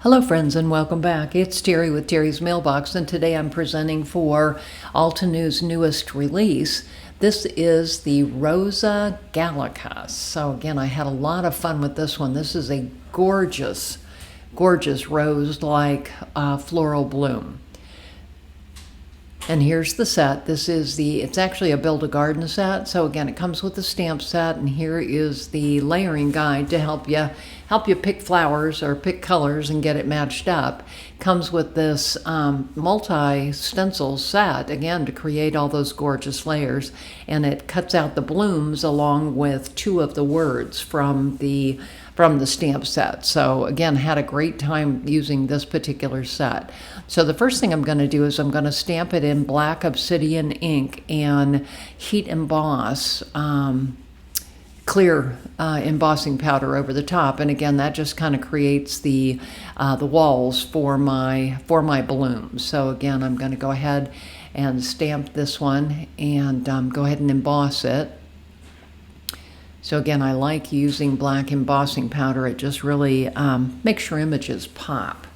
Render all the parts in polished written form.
Hello friends and welcome back. It's Terry with Terry's Mailbox, and today I'm presenting for Altenew's newest release. This is the Rosa Gallica. So again, I had a lot of fun with this one. This is a gorgeous, gorgeous rose-like floral bloom. And here's the set. It's actually a Build-A-Garden set. So again, it comes with the stamp set, and here is the layering guide to help you pick flowers or pick colors and get it matched up. Comes with this multi-stencil set, again, to create all those gorgeous layers. And it cuts out the blooms along with two of the words from the stamp set. So again, had a great time using this particular set. So the first thing I'm going to do is I'm going to stamp it in black obsidian ink and heat emboss clear embossing powder over the top. And again, that just kind of creates the walls for my balloons. So again, I'm going to go ahead and stamp this one and go ahead and emboss it. So again, I like using black embossing powder. It just really makes your images pop.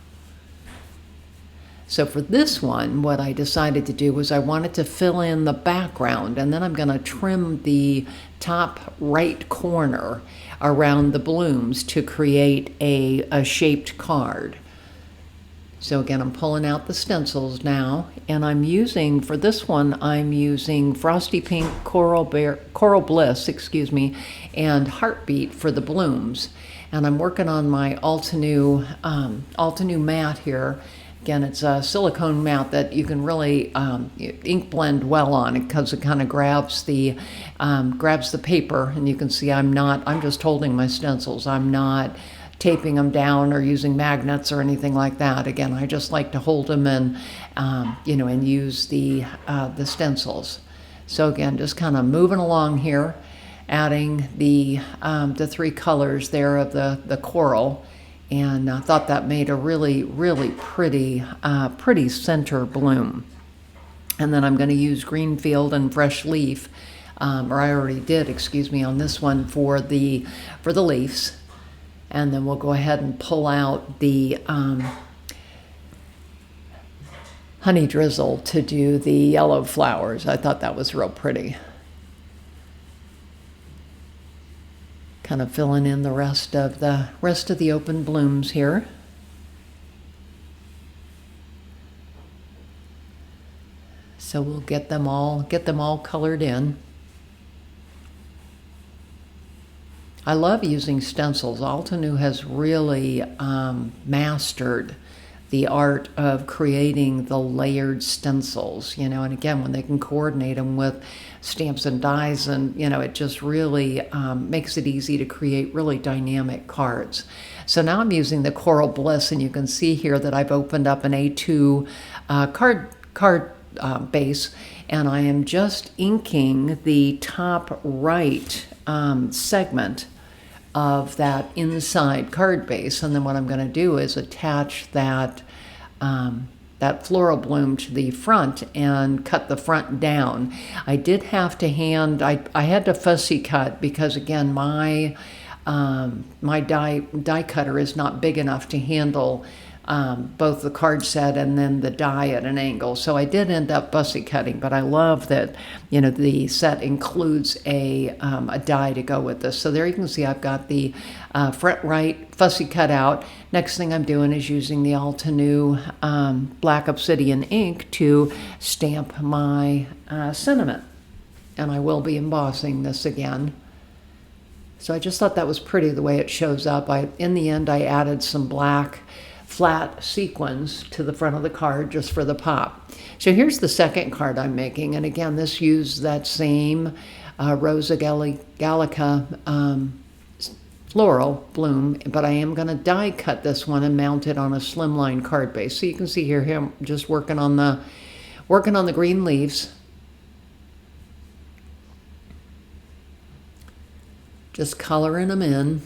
So for this one, what I decided to do was I wanted to fill in the background, and then I'm going to trim the top right corner around the blooms to create a shaped card. So again, I'm pulling out the stencils now, and for this one, I'm using Frosty Pink, Coral Bliss, and Heartbeat for the blooms. And I'm working on my Altenew mat here. Again, it's a silicone mat that you can really ink blend well on, because it kind of grabs the paper, and you can see I'm just holding my stencils. I'm not taping them down or using magnets or anything like that. Again, I just like to hold them and and use the stencils. So again, just kind of moving along here, adding the three colors there of the coral. And I thought that made a really, really pretty center bloom. And then I'm going to use Greenfield and Fresh Leaf, or I already did, on this one for the leaves. And then we'll go ahead and pull out the Honey Drizzle to do the yellow flowers. I thought that was real pretty. Kind of filling in the rest of the open blooms here. So we'll get them all colored in. I love using stencils. Altenew has really mastered the art of creating the layered stencils, and again, when they can coordinate them with stamps and dies, and it just really makes it easy to create really dynamic cards. So now I'm using the Coral Bliss, and you can see here that I've opened up an A2 card base, and I am just inking the top right segment of that inside card base. And then what I'm going to do is attach that floral bloom to the front and cut the front down. I did have to I had to fussy cut, because again, my die cutter is not big enough to handle both the card set and then the die at an angle. So I did end up fussy cutting, but I love that the set includes a die to go with this. So there you can see I've got the front right fussy cut out. Next thing I'm doing is using the Altenew black obsidian ink to stamp my sentiment, and I will be embossing this again. So I just thought that was pretty the way it shows up. In the end, I added some black flat sequins to the front of the card just for the pop. So here's the second card I'm making, and again, this used that same Rosa Gallica floral bloom, but I am going to die cut this one and mount it on a Slimline card base. So you can see here I'm just working on the green leaves. Just coloring them in.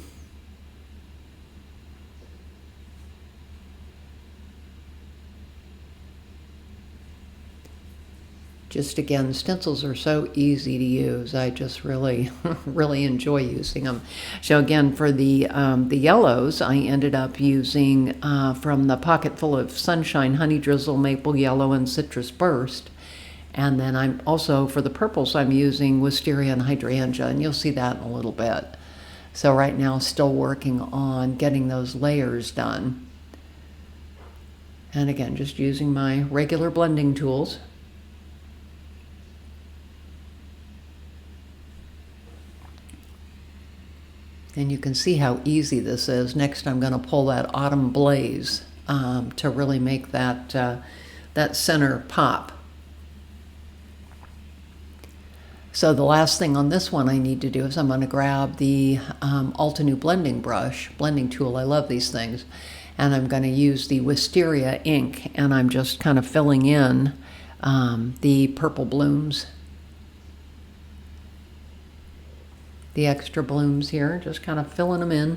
Just again, stencils are so easy to use. I just really, really enjoy using them. So again, for the yellows, I ended up using from the Pocket Full of Sunshine, Honey Drizzle, Maple Yellow, and Citrus Burst. And then I'm also, for the purples, I'm using Wisteria and Hydrangea, and you'll see that in a little bit. So right now, still working on getting those layers done. And again, just using my regular blending tools. And you can see how easy this is. Next, I'm going to pull that Autumn Blaze to really make that, that center pop. So the last thing on this one I need to do is I'm going to grab the Altenew blending tool. I love these things. And I'm going to use the Wisteria ink, and I'm just kind of filling in the purple blooms. The extra blooms here, just kind of filling them in.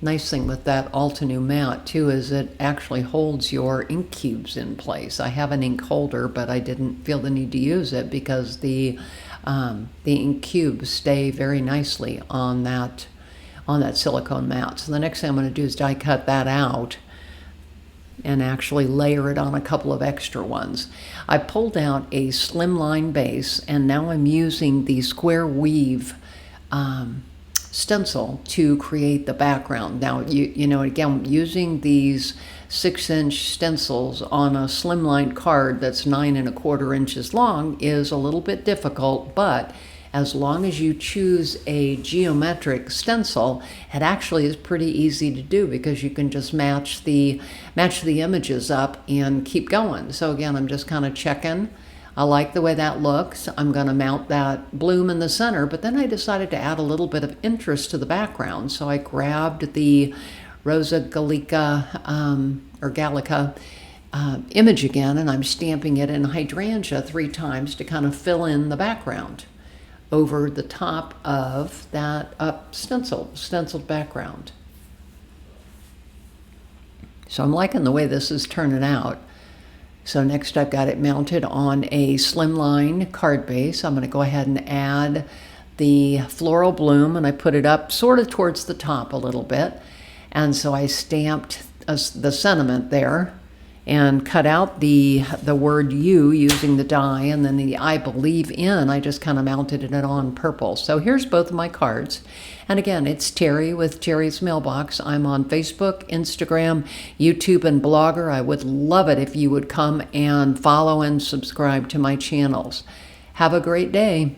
Nice thing with that Altenew matte too is it actually holds your ink cubes in place. I have an ink holder, but I didn't feel the need to use it because the ink cubes stay very nicely on that silicone mat. So the next thing I'm going to do is die cut that out and actually layer it on a couple of extra ones. I pulled out a Slimline base, and now I'm using the square weave stencil to create the background. Now, you know, again, using these 6-inch stencils on a Slimline card that's 9 1/4 inches long is a little bit difficult, but as long as you choose a geometric stencil, it actually is pretty easy to do because you can just match the images up and keep going. So again, I'm just kind of checking. I like the way that looks. I'm going to mount that bloom in the center, but then I decided to add a little bit of interest to the background. So I grabbed the Rosa Gallica image again, and I'm stamping it in Hydrangea 3 times to kind of fill in the background over the top of that stenciled background. So I'm liking the way this is turning out. So next I've got it mounted on a Slimline card base. I'm going to go ahead and add the floral bloom, and I put it up sort of towards the top a little bit. And so I stamped the sentiment there and cut out the word you using the die, and then the I believe in, I just kind of mounted it on purple. So here's both of my cards. And again, it's Terry with Terry's Mailbox. I'm on Facebook, Instagram, YouTube, and Blogger. I would love it if you would come and follow and subscribe to my channels. Have a great day.